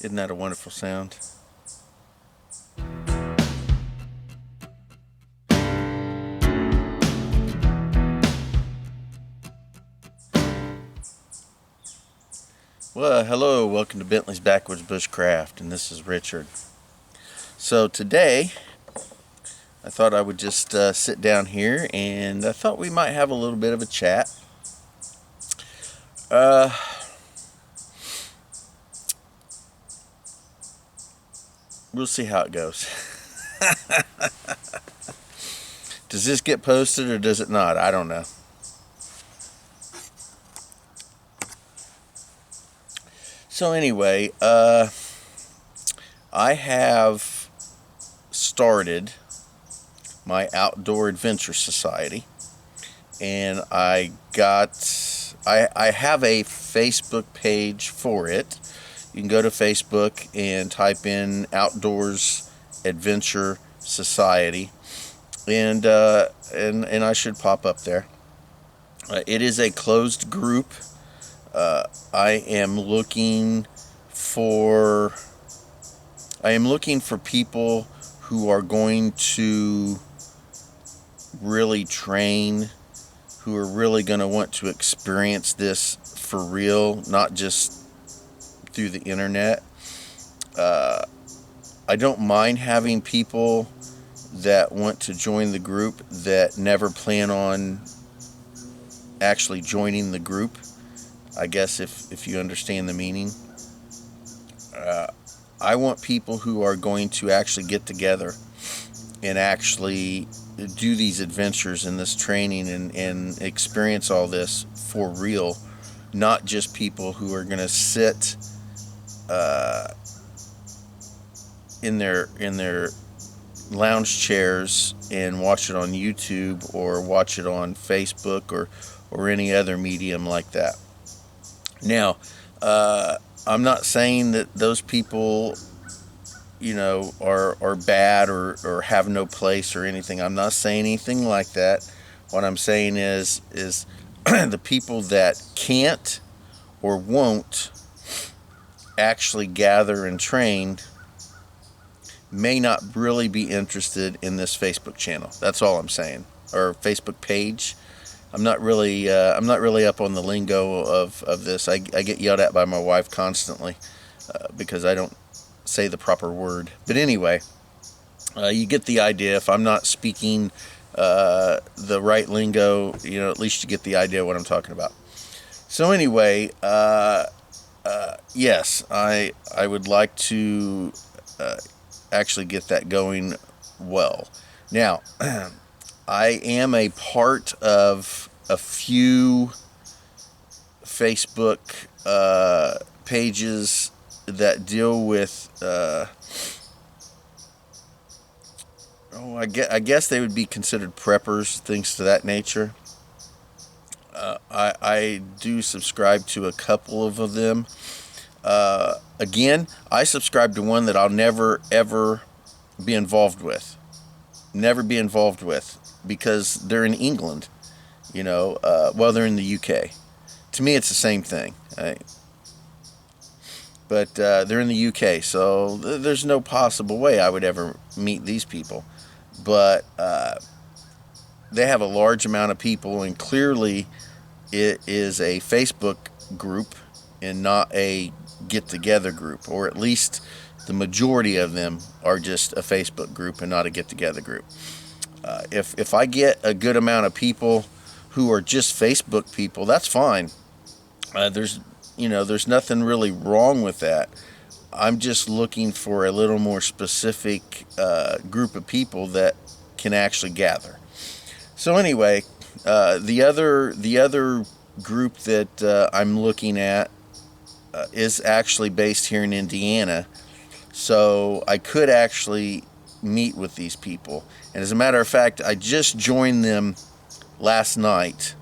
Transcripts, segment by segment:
Isn't that a wonderful sound? Well, hello, welcome to Bentley's Backwoods Bushcraft, and this is Richard. So today, I thought I would just sit down here, and I thought we might have a little bit of a chat. We'll see how it goes. Does this get posted or does it not? I don't know. So anyway, I have started my Outdoor Adventure Society, and I have a Facebook page for it. You can go to Facebook and type in Outdoors Adventure Society, and I should pop up there. It is a closed group. I am looking for people who are going to really train, who are really going to want to experience this for real, not just through the internet. I don't mind having people that want to join the group that never plan on actually joining the group. I guess if you understand the meaning. I want people who are going to actually get together and actually do these adventures and this training and experience all this for real, not just people who are going to sit in their lounge chairs and watch it on YouTube or watch it on Facebook or any other medium like that. Now, I'm not saying that those people, are bad or have no place or anything. I'm not saying anything like that. What I'm saying is the people that can't or won't actually gather and train may not really be interested in this Facebook channel. That's all I'm saying, or Facebook page. I'm not really up on the lingo of this. I get yelled at by my wife constantly because I don't say the proper word. But anyway, you get the idea. If I'm not speaking the right lingo, at least you get the idea of what I'm talking about. So anyway, yes, I would like to actually get that going well. Now, I am a part of a few Facebook pages that deal with, I guess they would be considered preppers, things to that nature. I do subscribe to a couple of them. Again, I subscribe to one that I'll never, ever be involved with. Never be involved with. Because they're in England, they're in the UK. To me, it's the same thing. But they're in the UK, so there's no possible way I would ever meet these people. But they have a large amount of people, and clearly it is a Facebook group and not a get-together group, or at least the majority of them are just a Facebook group and not a get-together group. If I get a good amount of people who are just Facebook people, that's fine. There's nothing really wrong with that. I'm just looking for a little more specific group of people that can actually gather. So anyway, the other group that I'm looking at is actually based here in Indiana. So I could actually meet with these people. And as a matter of fact, I just joined them last night,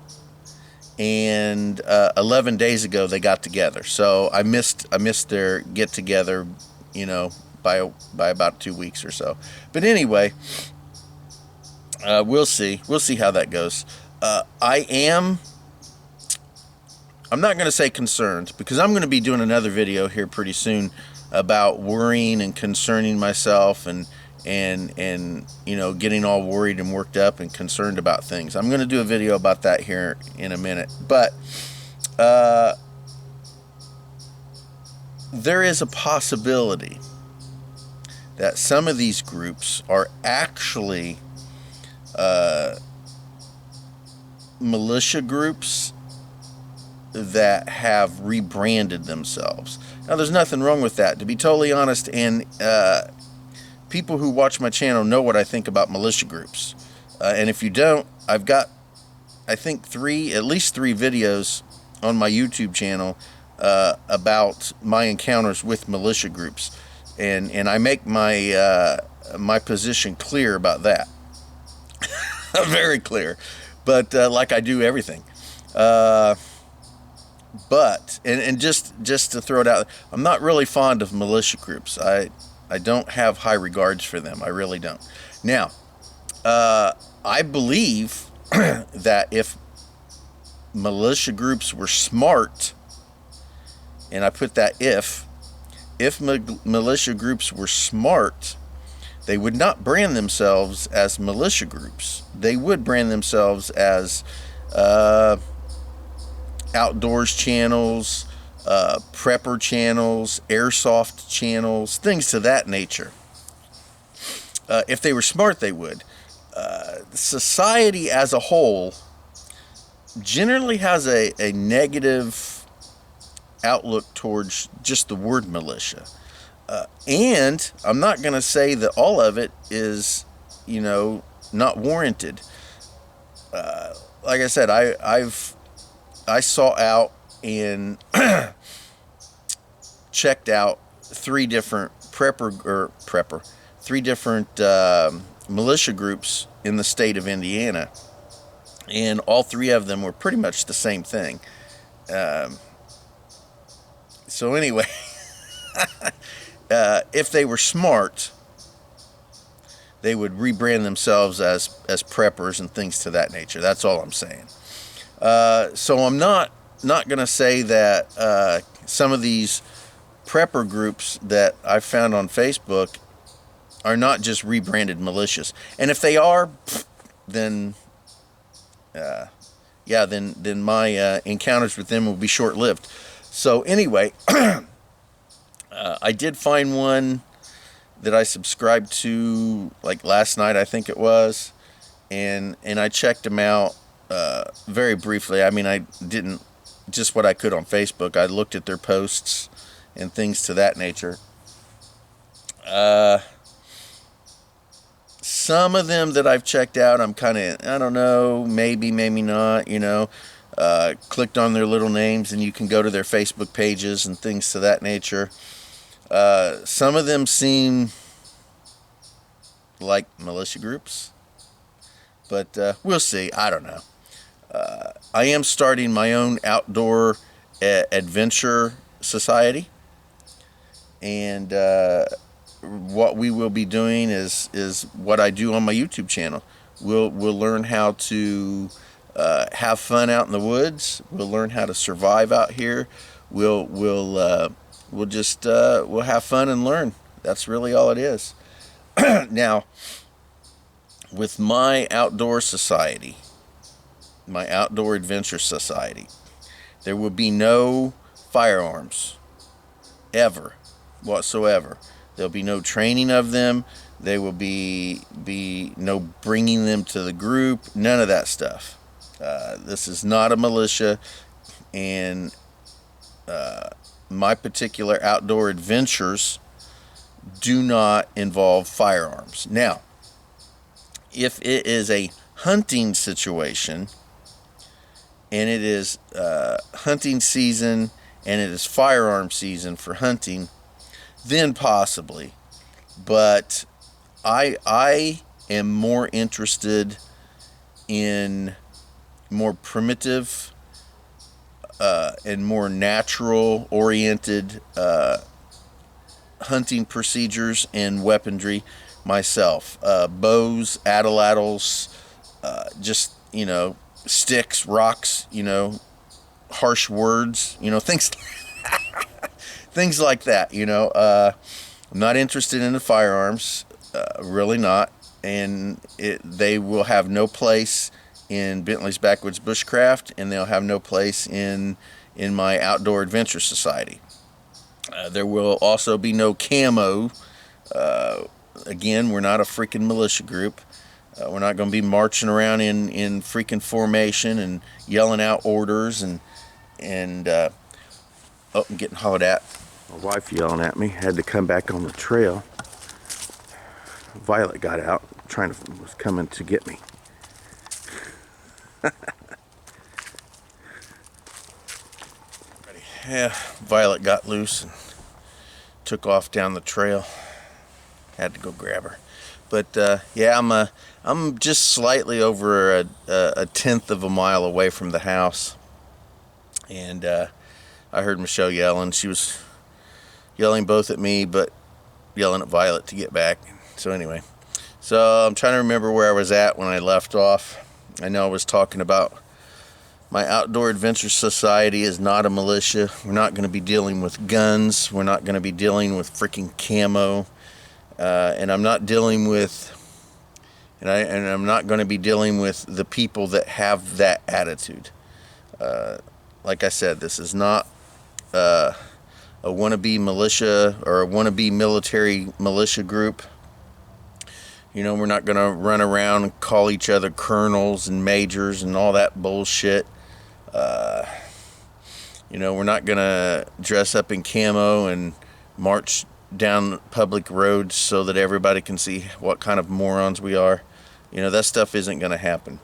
and 11 days ago they got together. So I missed their get together, by about 2 weeks or so. But anyway, we'll see how that goes. I'm not going to say concerned, because I'm going to be doing another video here pretty soon about worrying and concerning myself and getting all worried and worked up and concerned about things. I'm going to do a video about that here in a minute. But there is a possibility that some of these groups are actually militia groups that have rebranded themselves. Now, there's nothing wrong with that, to be totally honest, and people who watch my channel know what I think about militia groups. And if you don't, I've got, I think, at least three videos on my YouTube channel about my encounters with militia groups. And I make my position clear about that. Very clear. But like I do everything. But just to throw it out, I'm not really fond of militia groups. I don't have high regards for them. I really don't. Now, I believe that if militia groups were smart, and I put that if militia groups were smart, they would not brand themselves as militia groups. They would brand themselves as outdoors channels, prepper channels, airsoft channels, things to that nature. If they were smart, they would. Society as a whole generally has a negative outlook towards just the word militia. And I'm not going to say that all of it is, not warranted. Like I said, I saw out and checked out three different militia groups in the state of Indiana, and all three of them were pretty much the same thing. So anyway, if they were smart, they would rebrand themselves as preppers and things to that nature. That's all I'm saying. So I'm not going to say that some of these prepper groups that I found on Facebook are not just rebranded militias. And if they are, then then my encounters with them will be short-lived. So anyway, I did find one that I subscribed to like last night, I think it was, and I checked them out very briefly. I mean, I didn't just what I could on Facebook. I looked at their posts and things to that nature. Some of them that I've checked out, I'm kind of, I don't know, maybe not, clicked on their little names, and you can go to their Facebook pages and things to that nature. Some of them seem like militia groups, but we'll see. I don't know. I am starting my own outdoor adventure society, and what we will be doing is what I do on my YouTube channel. We'll learn how to have fun out in the woods. We'll learn how to survive out here. We'll have fun and learn. That's really all it is. Now, with my outdoor society, my outdoor adventure society, there will be no firearms ever whatsoever. There'll be no training of them. There will be no bringing them to the group. None of that stuff. This is not a militia, and my particular outdoor adventures do not involve firearms. Now, if it is a hunting situation, and it is hunting season, and it is firearm season for hunting, then possibly. But I am more interested in more primitive and more natural oriented hunting procedures and weaponry myself. Bows, atlatls, just, sticks, rocks, harsh words, things things like that. I'm not interested in the firearms, really not, and they will have no place in Bentley's Backwoods Bushcraft, and they'll have no place in my Outdoor Adventure Society. There will also be no camo. Again, we're not a freaking militia group. We're not going to be marching around in freaking formation and yelling out orders and I'm getting hollered at. My wife yelling at me. Had to come back on the trail. Violet got out, was coming to get me. Yeah, Violet got loose and took off down the trail. Had to go grab her. But yeah, I'm just slightly over a tenth of a mile away from the house, and I heard Michelle yelling. She was yelling both at me, but yelling at Violet to get back. So anyway, I'm trying to remember where I was at when I left off. I know I was talking about my Outdoor Adventure Society is not a militia. We're not going to be dealing with guns. We're not going to be dealing with freaking camo. And I'm not dealing with, and I'm not going to be dealing with the people that have that attitude. Like I said, this is not a wannabe militia or a wannabe military militia group. We're not going to run around and call each other colonels and majors and all that bullshit. We're not going to dress up in camo and march down public roads so that everybody can see what kind of morons we are. That stuff isn't going to happen.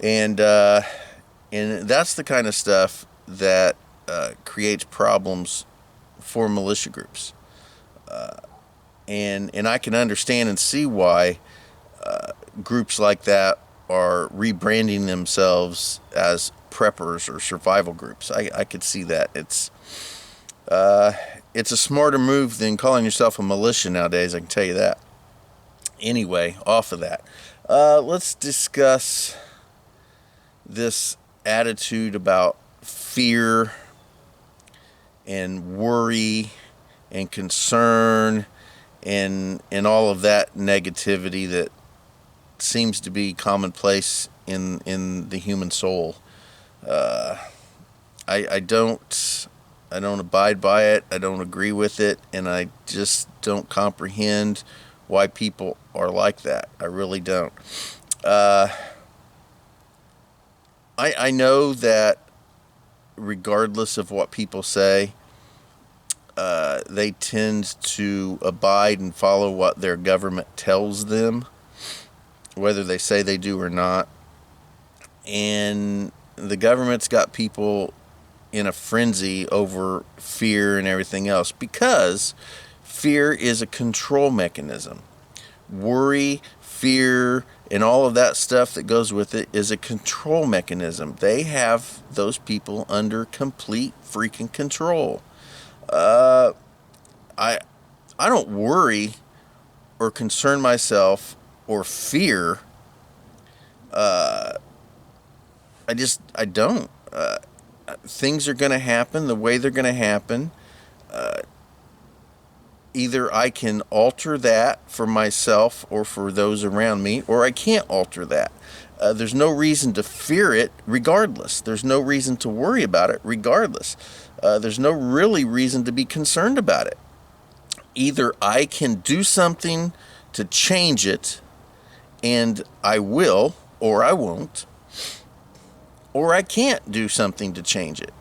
And that's the kind of stuff that creates problems for militia groups. And I can understand and see why groups like that are rebranding themselves as preppers or survival groups. I could see that. It's a smarter move than calling yourself a militia nowadays, I can tell you that. Anyway, off of that, let's discuss this attitude about fear and worry and concern and all of that negativity that seems to be commonplace in the human soul. I don't abide by it. I don't agree with it, and I just don't comprehend why people are like that. I really don't. I know that regardless of what people say, they tend to abide and follow what their government tells them, whether they say they do or not. And the government's got people in a frenzy over fear and everything else, because fear is a control mechanism. Worry, fear, and all of that stuff that goes with it is a control mechanism. They have those people under complete freaking control. I don't worry or concern myself or fear. I don't. Things are going to happen the way they're going to happen. Either I can alter that for myself or for those around me, or I can't alter that. There's no reason to fear it regardless. There's no reason to worry about it regardless. There's no really reason to be concerned about it. Either I can do something to change it, and I will, or I won't, or I can't do something to change it.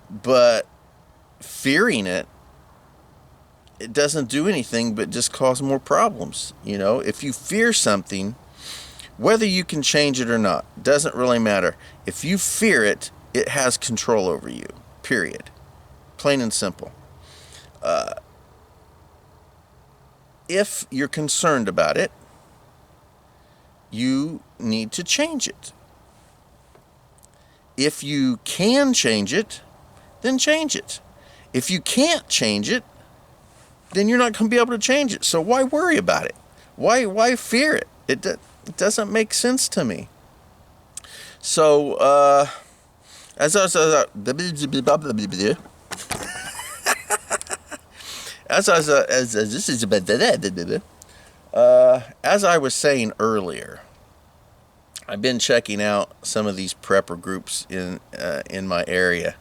But fearing it doesn't do anything but just cause more problems. If you fear something, whether you can change it or not, doesn't really matter. If you fear it, it has control over you, period. Plain and simple. If you're concerned about it, you need to change it. If you can change it, then change it. If you can't change it, then you're not going to be able to change it. So why worry about it? Why fear it? It doesn't make sense to me. So, as I was, as I was saying earlier, I've been checking out some of these prepper groups in my area,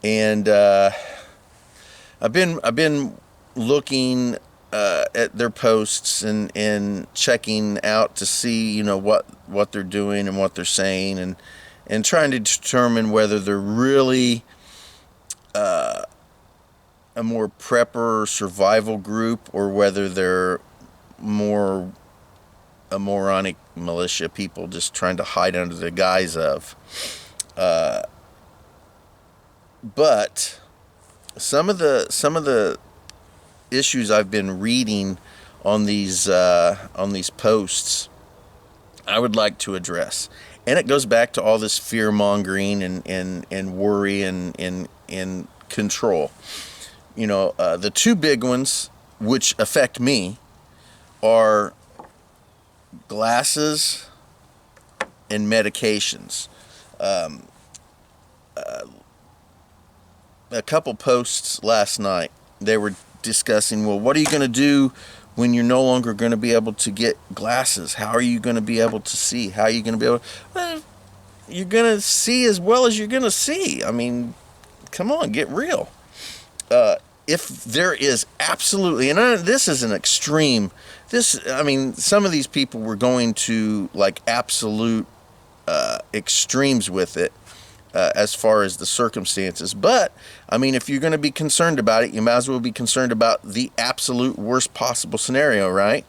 and I've been looking at their posts and checking out to see, you know, what they're doing and what they're saying, and trying to determine whether they're really a more prepper survival group, or whether they're more a moronic militia people just trying to hide under the guise of. But some of the issues I've been reading on these posts, I would like to address, and it goes back to all this fear mongering and worry and control. You know, the two big ones which affect me are glasses and medications. A couple posts last night, they were discussing, well, what are you going to do when you're no longer going to be able to get glasses? How are you going to be able to see? How are you going to be able to... Well, you're going to see as well as you're going to see. I mean, come on, get real. If there is absolutely, and this is an extreme, some of these people were going to like absolute extremes with it as far as the circumstances. But, I mean, if you're going to be concerned about it, you might as well be concerned about the absolute worst possible scenario, right?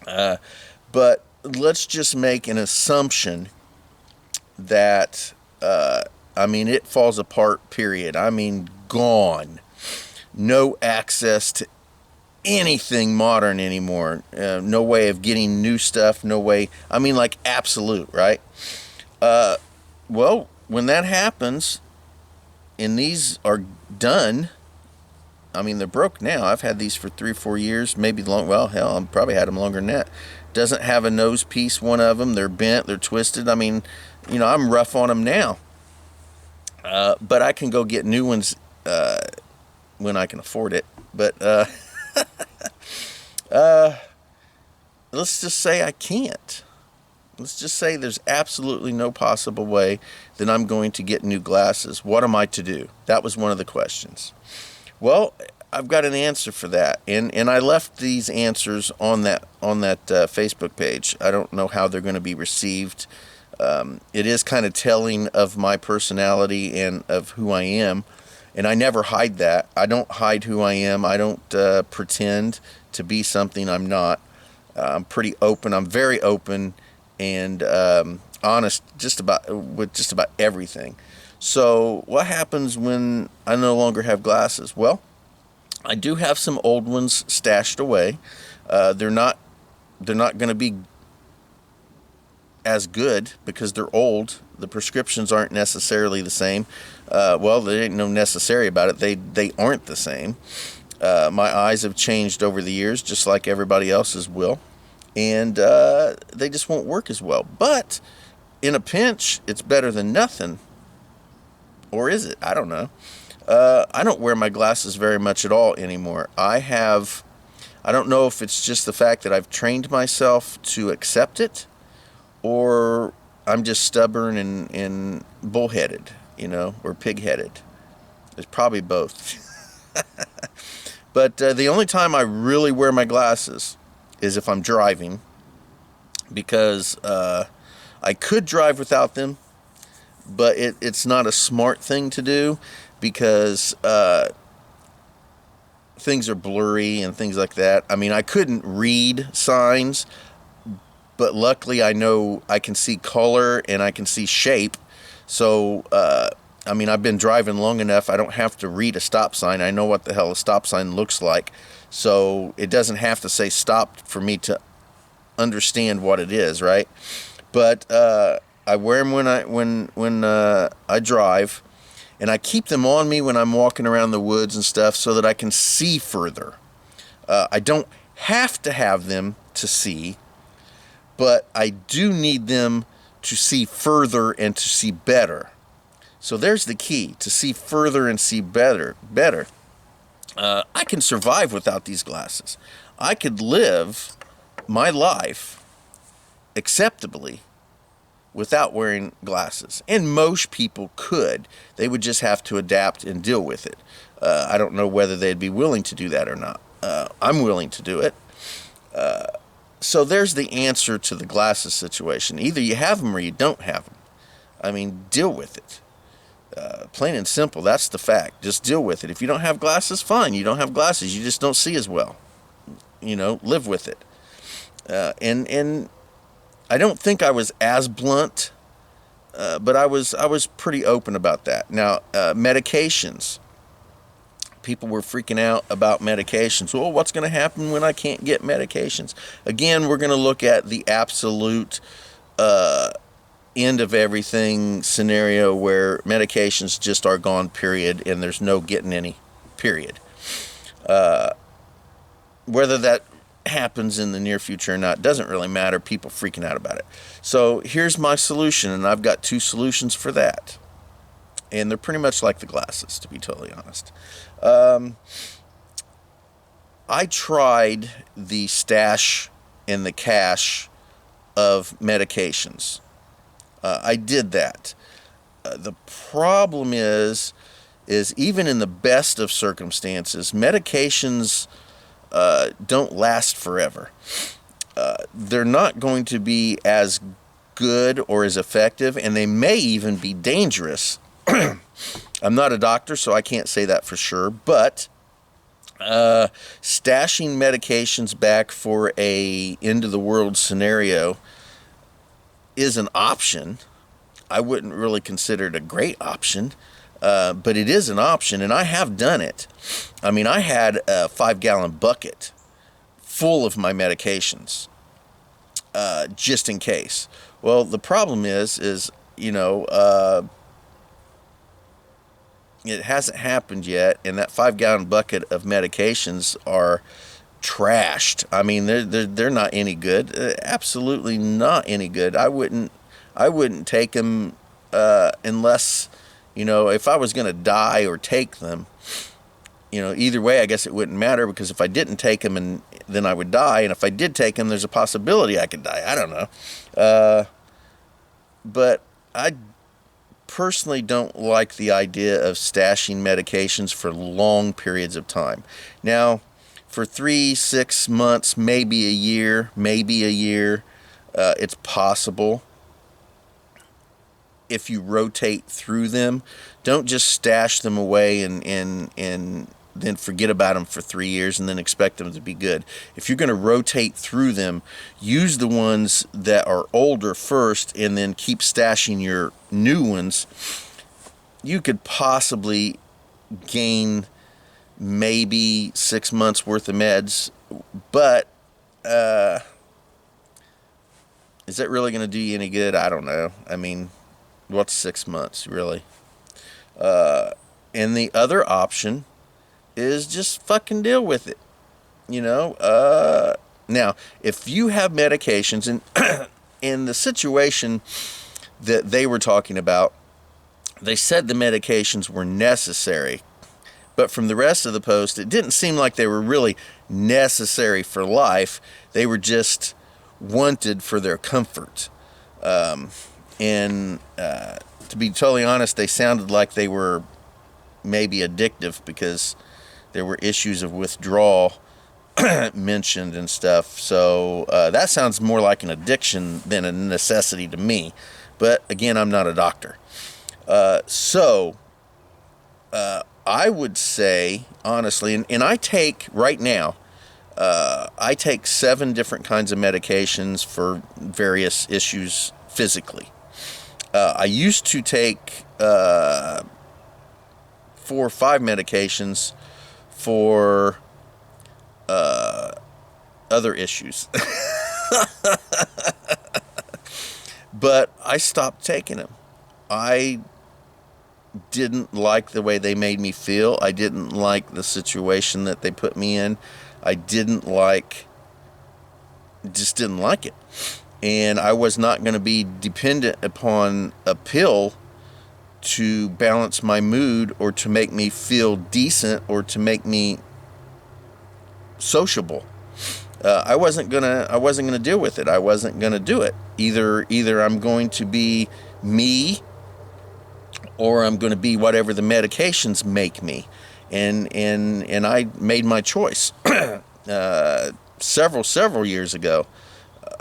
But let's just make an assumption that, it falls apart, period. I mean, gone. No access to anything modern anymore. No way of getting new stuff. No way. I mean, like absolute, right? Well, when that happens and these are done, I mean, they're broke now. I've had these for 3 or 4 years, maybe long. Well, hell, I've probably had them longer than that. Doesn't have a nose piece, one of them. They're bent, they're twisted. I mean, you know, I'm rough on them now. But I can go get new ones when I can afford it. But let's just say I can't. Let's just say there's absolutely no possible way that I'm going to get new glasses. What am I to do? That was one of the questions. Well, I've got an answer for that, and I left these answers on that Facebook page. I don't know how they're going to be received. It is kind of telling of my personality and of who I am. And I never hide that. I don't hide who I am. I don't pretend to be something I'm not. I'm pretty open. I'm very open and honest with just about everything. So what happens when I no longer have glasses? Well, I do have some old ones stashed away. They're not going to be as good because they're old. The prescriptions aren't necessarily the same. Well, there ain't no necessary about it. They aren't the same. My eyes have changed over the years, just like everybody else's will. And they just won't work as well. But in a pinch, it's better than nothing. Or is it? I don't know. I don't wear my glasses very much at all anymore. I don't know if it's just the fact that I've trained myself to accept it, or I'm just stubborn and bullheaded, or pig-headed. It's probably both. But the only time I really wear my glasses is if I'm driving, because I could drive without them, but it's not a smart thing to do, because things are blurry and things like that. I mean, I couldn't read signs, but luckily I know I can see color and I can see shape. So, I've been driving long enough. I don't have to read a stop sign. I know what the hell a stop sign looks like. So it doesn't have to say stop for me to understand what it is, right? But I wear them when I drive, and I keep them on me when I'm walking around the woods and stuff so that I can see further. I don't have to have them to see, but I do need them to see further and to see better. So there's the key, to see further and see better. I can survive without these glasses. I could live my life acceptably without wearing glasses. And most people could. They would just have to adapt and deal with it. I don't know whether they'd be willing to do that or not. I'm willing to do it. So there's the answer to the glasses situation. Either you have them or you don't have them. I mean, deal with it. Plain and simple, that's the fact. Just deal with it. If you don't have glasses, fine. You don't have glasses. You just don't see as well. Live with it. And I don't think I was as blunt, but I was pretty open about that. Now, medications. People were freaking out about medications. Well, what's going to happen when I can't get medications? Again, we're going to look at the absolute end of everything scenario where medications just are gone, period, and there's no getting any, period. Whether that happens in the near future or not doesn't really matter. People freaking out about it. So here's my solution, and I've got 2 solutions for that. And they're pretty much like the glasses, to be totally honest. I tried the stash and the cache of medications. I did that. The problem is even in the best of circumstances, medications don't last forever. They're not going to be as good or as effective, and they may even be dangerous. I'm not a doctor, so I can't say that for sure, but stashing medications back for a end-of-the-world scenario is an option. I wouldn't really consider it a great option, but it is an option, and I have done it. I mean, I had a 5-gallon bucket full of my medications, just in case. Well, the problem is it hasn't happened yet, and that 5-gallon bucket of medications are trashed. I mean, they're not any good. Absolutely not any good. I wouldn't take them unless, if I was going to die or take them. Either way, I guess it wouldn't matter, because if I didn't take them, and then I would die, and if I did take them, there's a possibility I could die. I don't know. But I personally don't like the idea of stashing medications for long periods of time. Now, for 3-6 months, maybe a year, it's possible. If you rotate through them, don't just stash them away and then forget about them for 3 years and then expect them to be good. If you're going to rotate through them, use the ones that are older first and then keep stashing your new ones. You could possibly gain maybe 6 months worth of meds, but is that really going to do you any good? I don't know. I mean, what's 6 months, really? And the other option is just fucking deal with it. Now, if you have medications, and in the situation that they were talking about, they said the medications were necessary, but from the rest of the post, it didn't seem like they were really necessary for life. They were just wanted for their comfort. And to be totally honest, they sounded like they were maybe addictive, because there were issues of withdrawal mentioned and stuff. So that sounds more like an addiction than a necessity to me. But again, I'm not a doctor. So I would say, honestly, and I take right now, I take 7 different kinds of medications for various issues physically. I used to take 4 or 5 medications for other issues. But I stopped taking them. I didn't like the way they made me feel. I didn't like the situation that they put me in. I just didn't like it. And I was not going to be dependent upon a pill to balance my mood, or to make me feel decent, or to make me sociable. I wasn't gonna deal with it. I wasn't gonna do it. Either I'm going to be me, or I'm going to be whatever the medications make me. And I made my choice. Several years ago,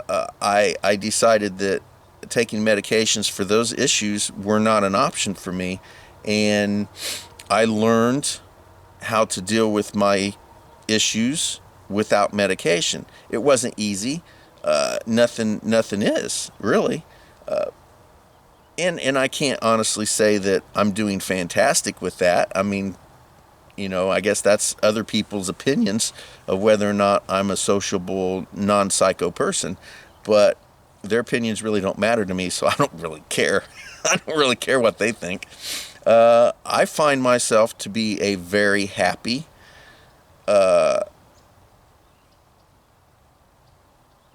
I decided that taking medications for those issues were not an option for me, and I learned how to deal with my issues without medication. It wasn't easy. Nothing is really. And I can't honestly say that I'm doing fantastic with that. I mean, I guess that's other people's opinions of whether or not I'm a sociable, non-psycho person. But their opinions really don't matter to me, so I don't really care. I don't really care what they think. I find myself to be a very happy,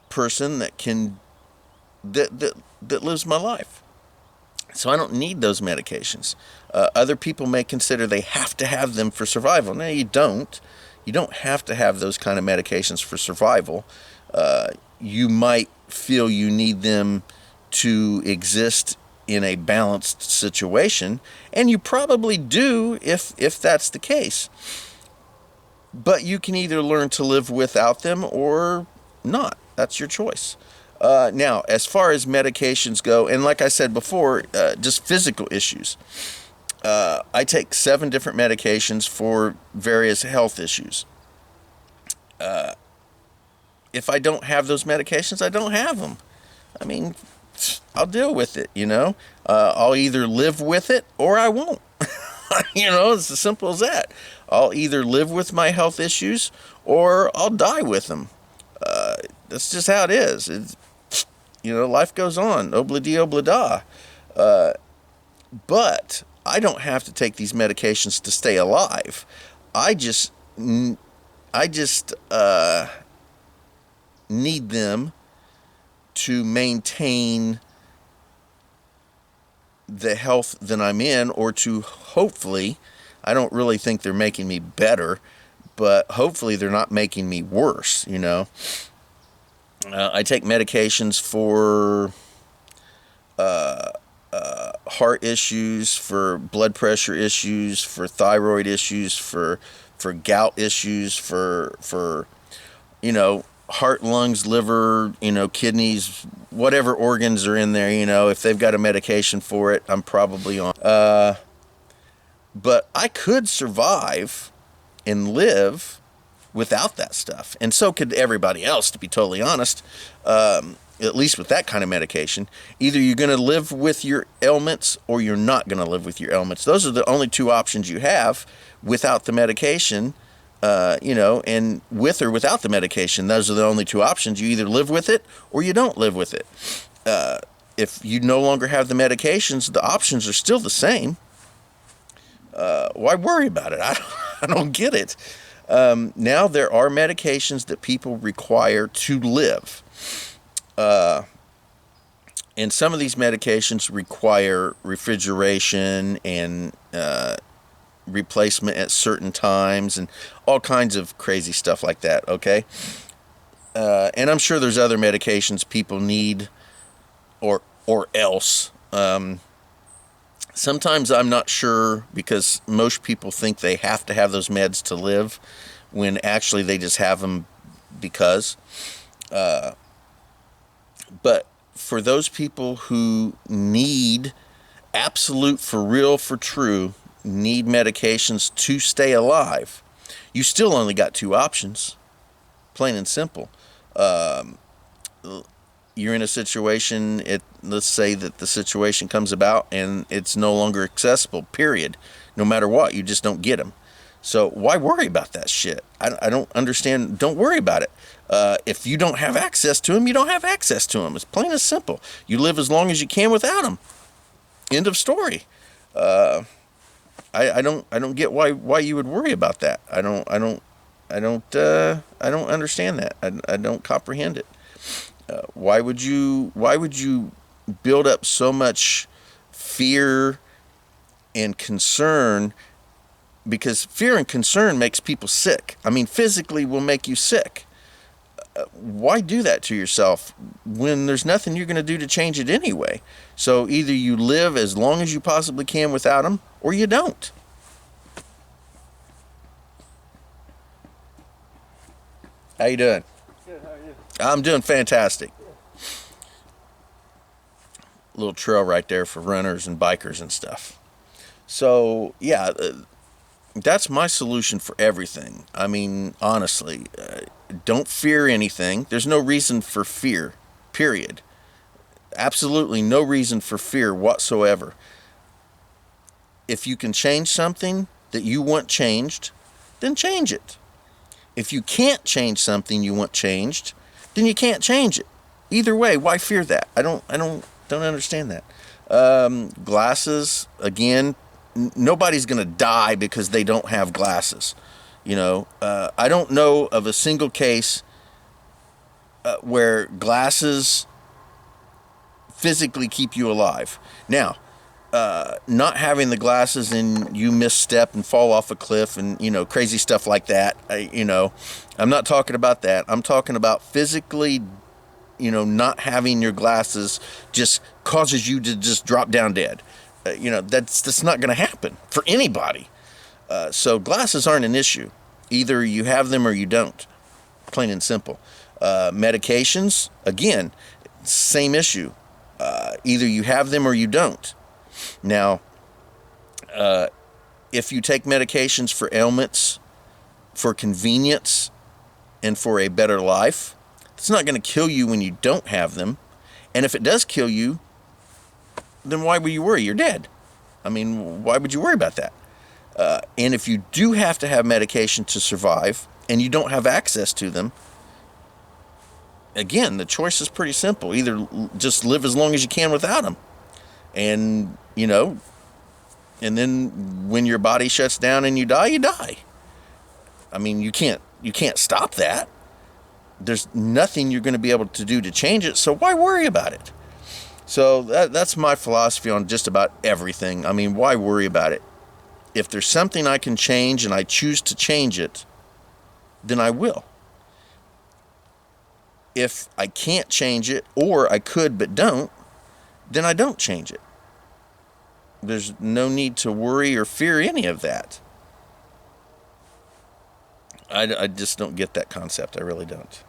person that lives my life. So I don't need those medications. Other people may consider they have to have them for survival. No, you don't. You don't have to have those kind of medications for survival. You might feel you need them to exist in a balanced situation, and you probably do if that's the case. But you can either learn to live without them or not. That's your choice. Now, as far as medications go, and like I said before, just physical issues. I take 7 different medications for various health issues. If I don't have those medications, I don't have them. I mean, I'll deal with it, I'll either live with it or I won't. It's as simple as that. I'll either live with my health issues or I'll die with them. That's just how it is. Life goes on. Obla-di, obla-da. But I don't have to take these medications to stay alive. I just need them to maintain the health that I'm in, or to hopefully, I don't really think they're making me better, but hopefully they're not making me worse, I take medications for heart issues, for blood pressure issues, for thyroid issues, for gout issues, for heart, lungs, liver, kidneys, whatever organs are in there. If they've got a medication for it, I'm probably on. But I could survive and live without that stuff, and so could everybody else, to be totally honest. At least with that kind of medication, either you're going to live with your ailments or you're not going to live with your ailments. Those are the only 2 options you have without the medication. And with or without the medication, those are the only 2 options. You either live with it or you don't live with it. If you no longer have the medications, the options are still the same. Why worry about it? I don't get it. Now there are medications that people require to live. And some of these medications require refrigeration and replacement at certain times and all kinds of crazy stuff like that, okay? And I'm sure there's other medications people need or else. Sometimes I'm not sure, because most people think they have to have those meds to live, when actually they just have them because. But for those people who need absolute, for real, for true, need medications to stay alive, you still only got 2 options, plain and simple. You're in a situation, let's say that the situation comes about and it's no longer accessible, period. No matter what, you just don't get them. So why worry about that shit? I don't understand. Don't worry about it. If you don't have access to them, you don't have access to them. It's plain and simple. You live as long as you can without them. End of story. I don't get why you would worry about that. I don't understand that. I don't comprehend it. Why would you build up so much fear and concern because fear and concern makes people sick. I mean, physically will make you sick. Why do that to yourself when there's nothing you're going to do to change it anyway? So either you live as long as you possibly can without them, or you don't. How you doing? Good, how are you? I'm doing fantastic. Little trail right there for runners and bikers and stuff. So yeah, that's my solution for everything. I mean, honestly, don't fear anything. There's no reason for fear, period. Absolutely no reason for fear whatsoever. If you can change something that you want changed, then change it. If you can't change something you want changed, then you can't change it. Either way, why fear that? I don't understand that. Glasses, again, nobody's going to die because they don't have glasses. I don't know of a single case where glasses physically keep you alive. Now, not having the glasses and you misstep and fall off a cliff and, crazy stuff like that, I'm not talking about that. I'm talking about physically, not having your glasses just causes you to just drop down dead. That's not going to happen for anybody. So glasses aren't an issue. Either you have them or you don't. Plain and simple. Medications, again, same issue. Either you have them or you don't. Now, if you take medications for ailments, for convenience, and for a better life, it's not going to kill you when you don't have them. And if it does kill you, then why would you worry? You're dead. I mean, why would you worry about that? And if you do have to have medication to survive and you don't have access to them, again, the choice is pretty simple. Either just live as long as you can without them. And, and then when your body shuts down and you die, you die. I mean, you can't stop that. There's nothing you're going to be able to do to change it, so why worry about it? So that's my philosophy on just about everything. I mean, why worry about it? If there's something I can change and I choose to change it, then I will. If I can't change it, or I could but don't, then I don't change it. There's no need to worry or fear any of that. I just don't get that concept. I really don't.